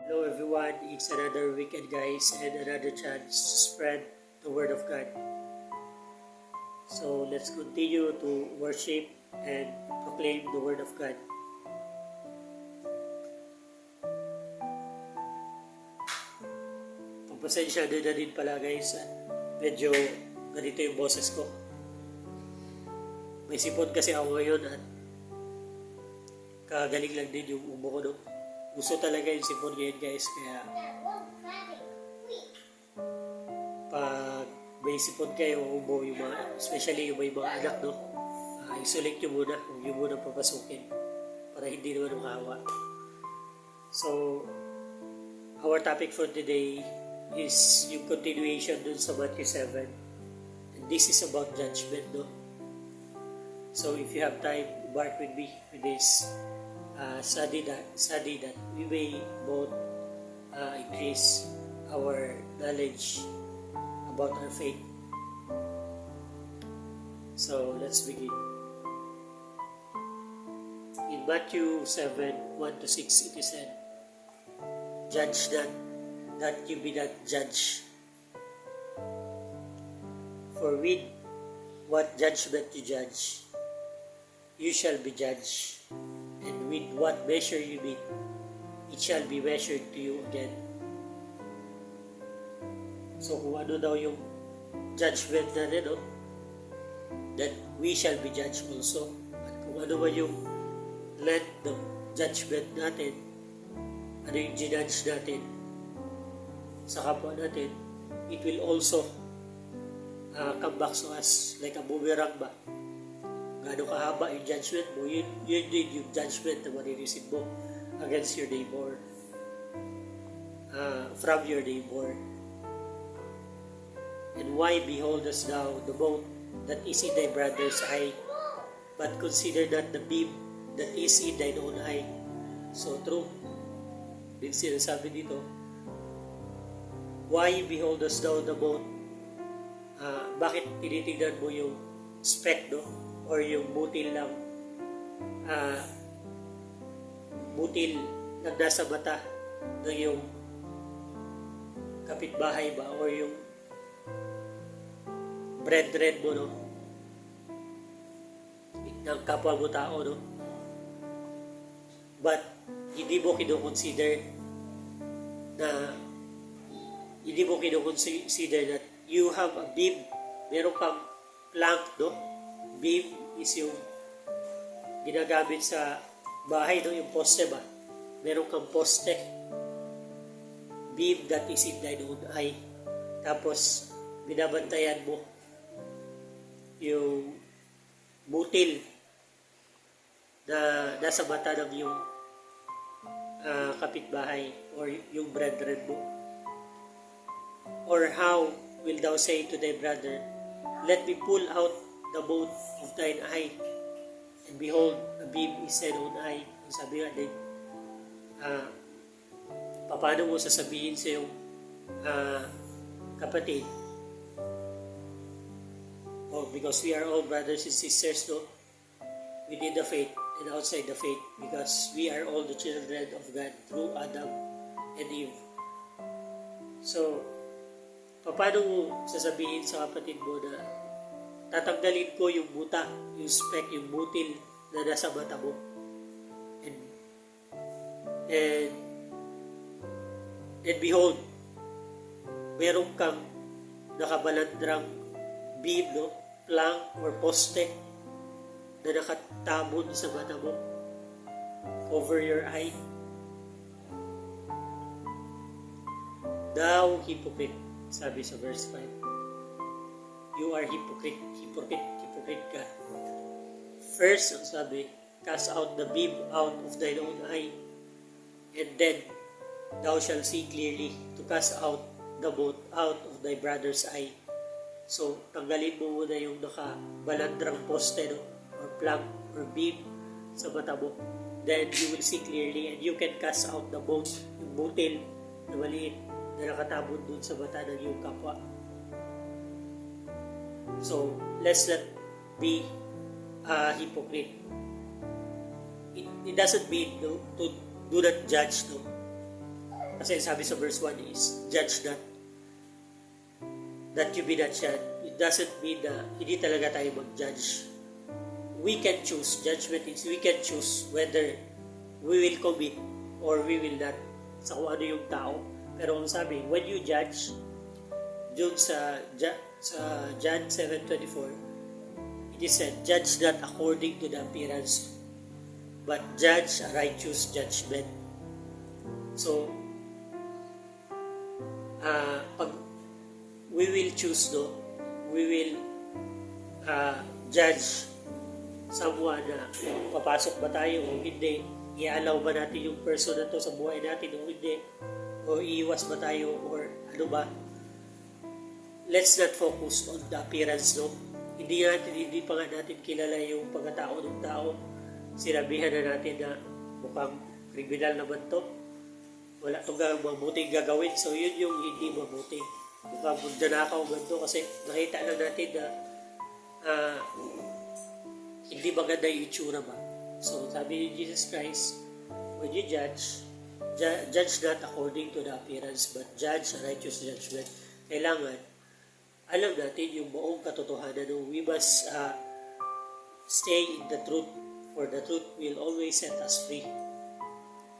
Hello everyone, it's another weekend guys and another chance to spread the word of God. So let's continue to worship and proclaim the word of God. Pagpasensya na din pala guys, medyo ganito yung boses ko. May sipon kasi ako ngayon at kagaling lang din yung ubo ko, no? Gusto talaga yung sipon ngayon guys, kaya pag may sipon kayo, ubo yung mga, especially yung may mga anak, no? Isolate nyo muna, huwag nyo muna papasukin para hindi naman makahawa. So, our topic for today is yung continuation dun sa Matthew 7. And this is about judgment, no? So, if you have time, embark with me with this study that we may both increase our knowledge about our faith. So, let's begin. In Matthew 7, 1-6, it is said, "Judge not, that you be not judged. For with what judgment you judge, you shall be judged. And with what measure you meet, it shall be measured to you again." So kung ano daw yung judgment natin, no? That we shall be judged also. At kung ano ba yung length ng judgment natin, ano yung ginudge natin sa kapwa natin, it will also come back to us like a boomerang ba? Gaano kahaba yung judgment mo, yun din yung judgment na marireceive mo against your neighbor, from your neighbor. And why beholdest thou the mote that is in thy brother's eye, but consider not the beam that is in thine own eye? So true. Din sinasabi dito, why beholdest thou the mote? Bakit tinitignan mo yung speck, no? Or yung butil ng butil na nasa mata ng yung kapitbahay ba, or yung brethren mo, no? Ng kapwa mo tao, no? But hindi mo kinoconsider that you have a beam, meron kang plank, no? Beam is yung ginagamit sa bahay, no? Yung poste ba? Meron kang poste. Beam that is in thine own eye. Tapos, binabantayan mo yung butil na nasa mata ng yung kapitbahay or yung brethren mo. Or how will thou say to thy brother, let me pull out the mote of thine eye, and behold, a beam is thine own eye. Sabi nga din, paano mo sasabihin sa iyong kapatid, because we are all brothers and sisters, no? Within the faith and outside the faith, because we are all the children of God through Adam and Eve. So, paano mo sasabihin sa kapatid mo na tatanggalin ko yung buta, yung speck, yung butil na nasa mata mo? And behold, meron kang nakabalandrang beam, no? Plank or poste na nakatabon sa mata mo over your eye. Thou hypocrite, sabi sa verse 5. You are hypocrite ka. First, ang sabi, cast out the beam out of thine own eye, and then thou shalt see clearly to cast out the mote out of thy brother's eye. So, tanggalin mo muna yung nakabalandrang poste, no? Or plank or beam sa mata mo. Then you will see clearly and you can cast out the mote, yung butil na maliit na nakatabon dun sa mata ng iyong kapwa. So, let's not be a hypocrite. It doesn't mean, no, to do not judge, no? Kasi sabi sa verse 1 is, judge not, that you be not judged. It doesn't mean na hindi talaga tayo mag-judge. We can choose. Judgment is we can choose whether we will commit or we will not sa kung ano yung tao. Pero ang sabi, when you judge, dun sa John 7:24, it is said, judge not according to the appearance, but judge a righteous judgment. So, pag we will choose, no, we will judge someone na papasok ba tayo o hindi, i-allow ba natin yung person na to sa buhay natin o hindi, o iiwas ba tayo or ano ba. Let's not focus on the appearance, no. Hindi pa nga natin kilala yung pagkatao ng tao. Sinabihan na natin na mukhang kriminal naman to, wala itong mabuting gagawin, so yun yung hindi mabuti. Mukhang magdanakaw man to kasi nakita lang natin na hindi maganda yung itsura ba. So sabi ni Jesus Christ, when you judge not according to the appearance, but judge a righteous judgment. Kailangan alam natin yung buong katotohanan. We must stay in the truth, for the truth will always set us free.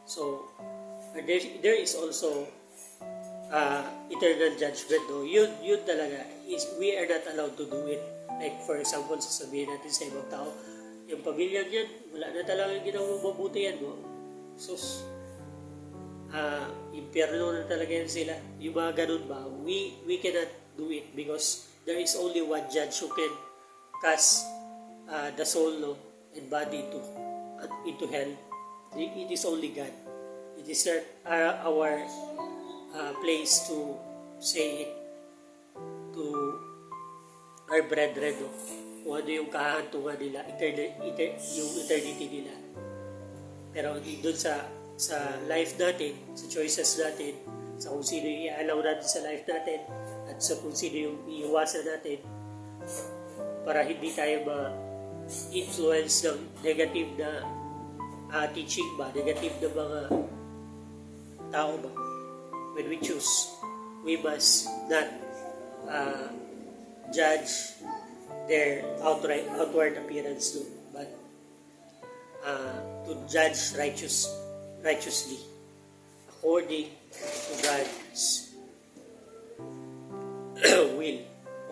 So there is also eternal judgment, no? Yun talaga is we are not allowed to do it. Like for example, sasabihin natin sa ibang tao, yung pamilya niyan, wala na talagang ginawang mabuti yan, no? Sus, impyerno na talaga yan sila. Yung mga ganun ba, we cannot do it because there is only one judge who can cast the soul, no, and body into hell. It is only God. It is not our place to say it to our brethren, no? Kung ano yung kahantungan nila, yung eternity nila. Pero doon sa life natin, sa choices natin, sa kung sino yung i-allow natin sa life natin, at sa kung sino yung iiwasan natin, para hindi tayo ma-influence ng negative na teaching ba, negative na mga tao ba. When we choose, we must not judge their outward appearance, no, but to judge righteously according to God's will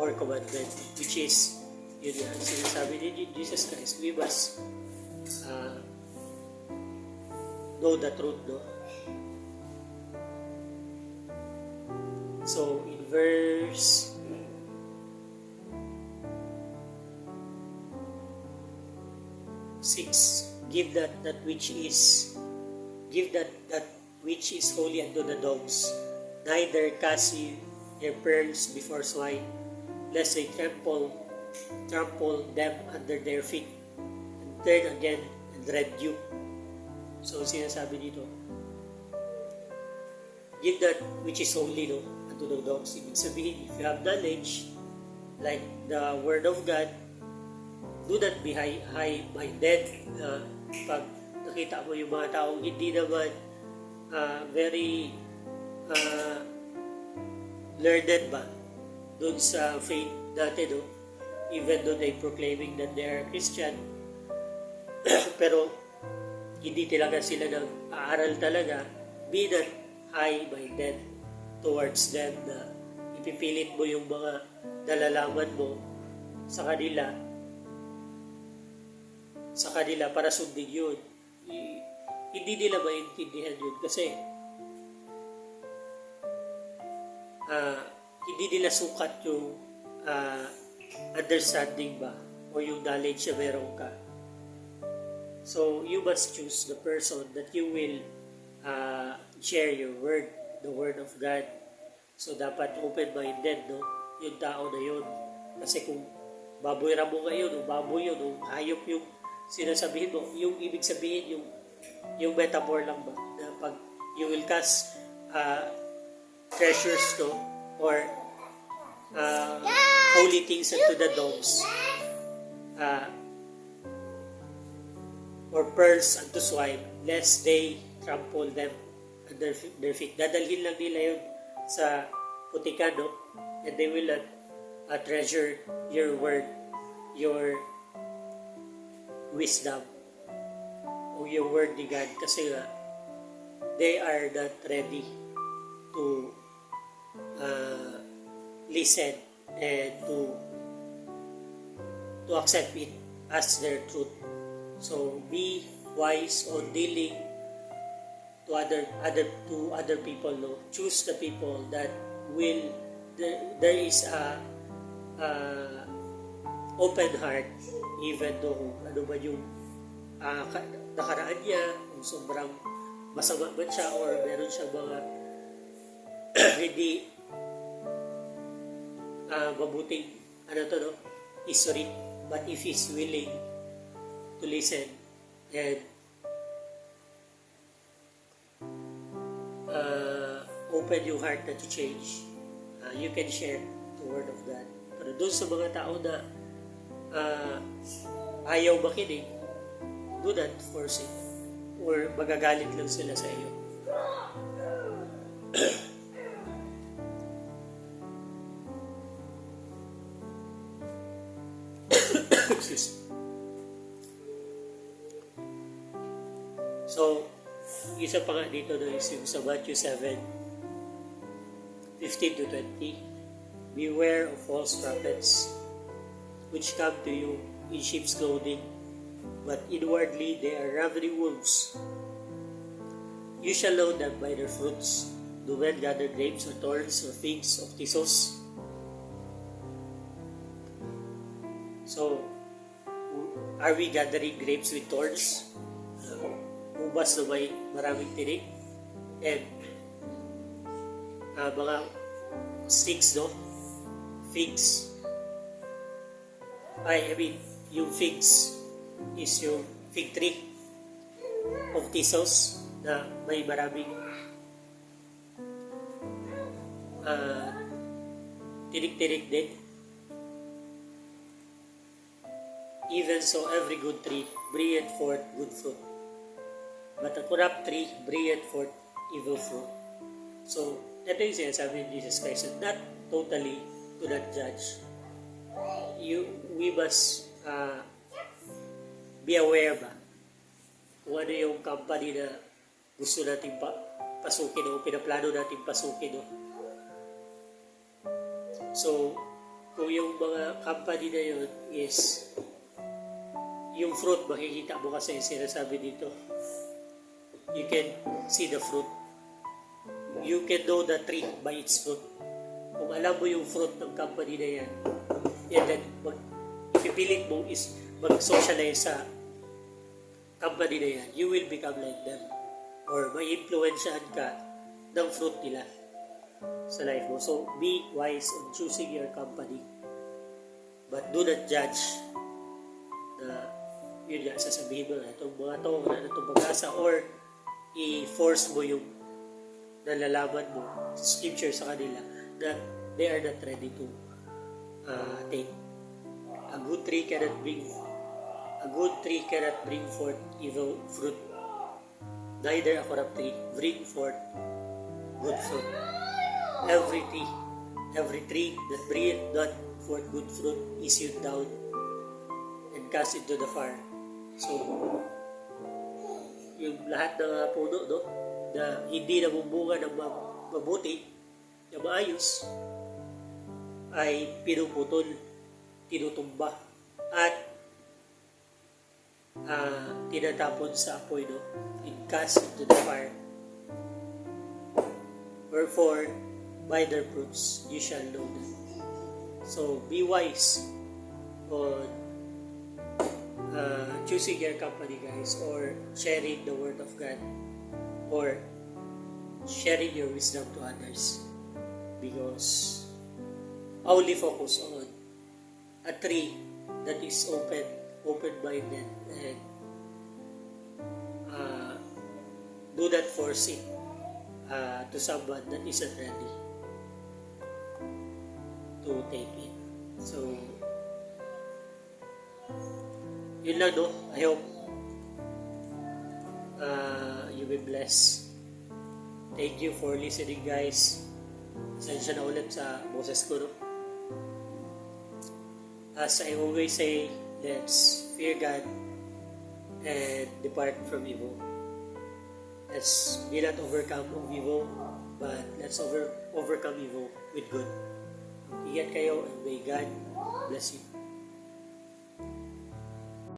or commandment, which is yun nga sinasabi ni Jesus Christ. We must know the truth, no? So in verse 6, give that which is holy unto the dogs, neither cast ye your pearls before swine, lest they trample them under their feet, and turn again and rend you. So sinasabi dito, give that which is holy, no, unto the dogs. Ibig sabihin, if you have knowledge, like the Word of God, do not be high-minded. Pag nakita mo yung mga taong hindi naman very learned ba doon sa faith natin, no? Even though they proclaiming that they are Christian, pero hindi talaga sila nag-aaral talaga, be not high-minded towards them na ipipilit mo yung mga nalalaman mo sa kanila para sundin yun. Hindi nila maintindihan yun kasi hindi nila sukat yung understanding ba o yung knowledge na meron ka. So you must choose the person that you will share your word, the word of God. So dapat open-minded, no, yung tao na yun. Kasi kung baboy ramo ngayon o baboy yun o hayop yung sinasabihin mo, yung ibig sabihin yung metaphor lang ba na pag you will cast treasures, no, or holy things unto the dogs, or pearls unto swine, lest they trample them their feet. Dadalhin lang nila yun sa putikan, no? And they will not treasure your word, your wisdom, o yung word ni God, kasi nga they are not ready to listen and to accept it as their truth. So be wise on dealing to other people, no? Choose the people that will there is a open heart, even though ano ba yung nakaraan niya, kung sobrang masama man siya or meron siyang mga hindi mabuting history, but if he's willing to listen and open your heart na to change, you can share the word of God. Pero doon sa mga tao na ayaw makinig, do not force it, or magagalit lang sila sa iyo. So, isa pa nga dito na is yung sa Matthew 7:15 to 20. Beware of false prophets, which come to you in sheep's clothing, but inwardly they are ravening wolves. You shall know them by their fruits. Do men gather grapes or thorns or figs of thistles? So, are we gathering grapes with thorns? Ubas na may maraming tinik, and mga sticks, no? Figs. Yung figs is yung fig tree of thistles na may maraming tinik-tinik din. Even so, every good tree bringeth forth good fruit, but a corrupt tree bringeth forth evil fruit. So, ito yung sinasabi ni Jesus Christ, not totally to not judge. We must be aware ba kung ano yung company na gusto natin pasukin o pinaplano natin pasukin. No? So, kung yung mga company na yun is yung fruit, makikita mo kasi sinasabi dito. You can see the fruit. You can know the tree by its fruit. Kung alam mo yung fruit ng company na yan, and then ipipilit mo is mag-socialize sa company na yan, you will become like them. Or may influensyahan ka ng fruit nila sa life mo. So, be wise in choosing your company. But do not judge na yun nga, sasabihin mo na itong mga to, wala na itong pag-asa, or i-force mo yung nalalaman mo scripture sa kanila that they are not ready to take. A good tree cannot bring forth evil fruit, neither a corrupt tree bring forth good fruit. Every tree that bringeth not forth good fruit is hewn down and cast into the fire. So, yung lahat ng puno, no, na hindi nabumbunga ng mabuti, na maayos, ay pinuputol, tinutumba, at tinatapon sa apoy, no, and cast into the fire. Wherefore, by their fruits you shall know them. So, be wise on choosing your company, guys, or sharing the word of God, or sharing your wisdom to others, because only focus on a tree that is open-minded, and do not force it to someone that isn't ready to take it. So, yun lang, no? I hope you be blessed Thank you for listening, guys. Pasensya na ulit sa boses ko, no? As I always say, let's fear God and depart from evil. Let's be not overcome of evil, but let's overcome evil with good. Ingat kayo and may God bless you.